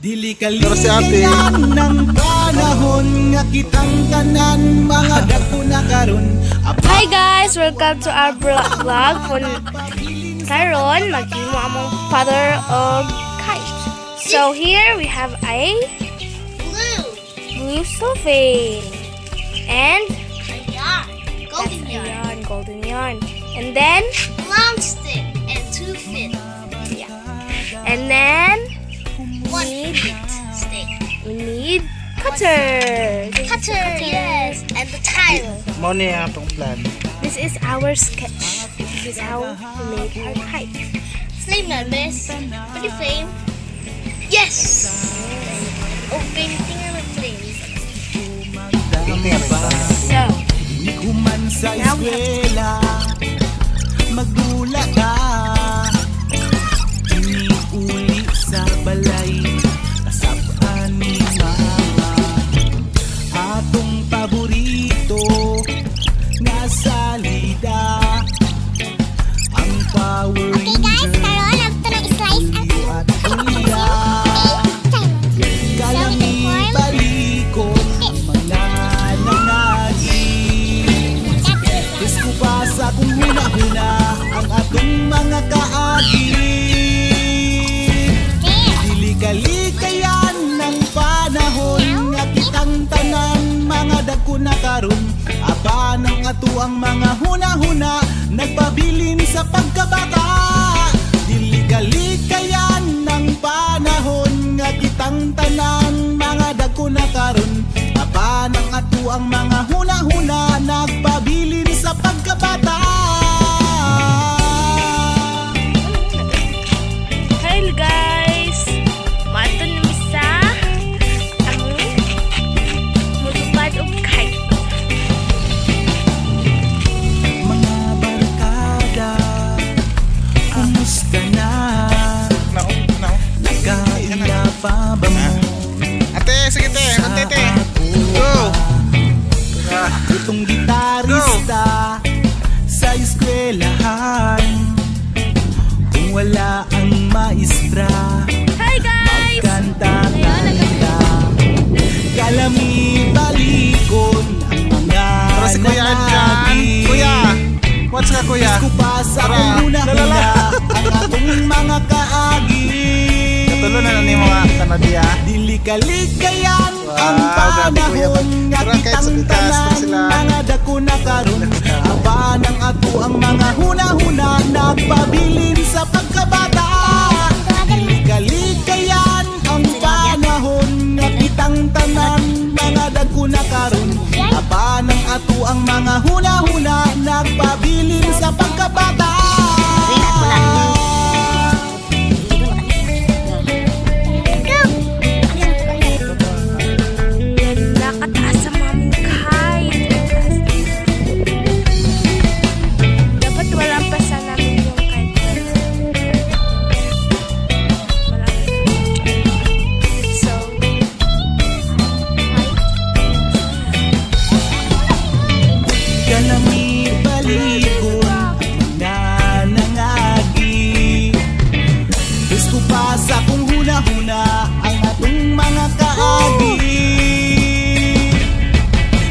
Pero si ate ng panahon nga kitang tanan mga dako na karon. Hi guys, welcome to our vlog. Karon maghimo among father of kite. So here we have a blue cellophane and golden yarn, and then long stick and 2 feet. yeah, and then 1 feet stick. we need cutter. Cutter, yes, and the tile. mo ni atong plan. This is our sketch. This is how we made our kite. Flame na, miss. Pretty flame. Yes! Oh, painting with flames. So Human sa eskwela magdula ka, iniuli sa balay kasabaan ni mama. Atong paborito nga salida ang Power Ranger. At Kuya kalami balikon ang mga nangagi. Sa kung huna-huna ang atong mga kaagi. Dili-kalikayan ng panahon nga kitang tanan mga dagko na karon. Aba ng ato ang mga huna-huna nagpabilin sa pagkabata. Dili-kalikayan ng panahon nga kitang tanan mga dagko na karon. Aba ng ato ang mga huna-huna nagpabilin sa pagkabata. hello guys, mato na sa ang magupad of kite. Mga barkada, kumusta na? Nagkaila pa ba mo? Ate, sige te, ate te. Go. Itong gitarista sa eskwelahan, kung wala ang maestra Hi guys! kanta-kanta, kalami balikon ang mga Pero si Kuya andyan. Kuya, what's ka Kuya? Ko pa sa Tara, una-una lalala. ang atong mga kaagi. Tulo na ni mga kanadiya. Dili-kalikayan ang Wow, grabe, Kuya. panahon nga Tara, kahit sa kitang pitas, tanan pag sila. mga dako na karon. Aba ng ato ang mga huna-huna nagpabilin sa pagkabata. Dili-kalikayan ang panahon nga kitang tanan mga dako na karon. Aba ng ato ang mga huna-huna nagpabilin sa pagkabata. Nakataas sa maming kite. Dapat walang pasa namin yung kite. So, Kalami balikon na nangagi. Gusto pa sa kung huna-huna ang atong mga kaagi.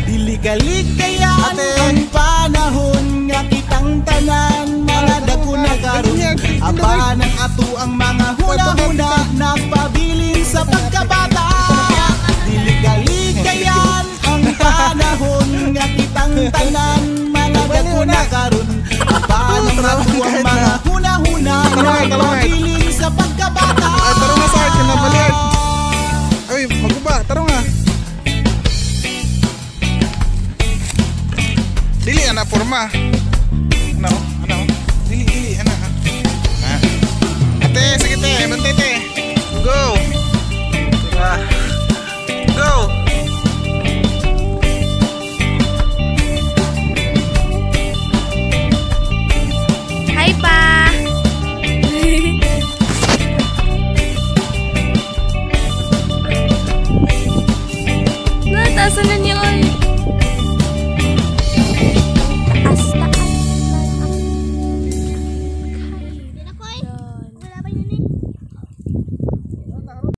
Dili-kalikayan ang panahon nga kitang tanan mga dako na karon. Aba ng ato ang mga huna-huna nagpabilin sa pagkabata. Dili-kalikayan ang panahon nga kitang tanan mga dako na karon. Aba ng ato ang mga huna-huna nagpabilin sa pagkabata.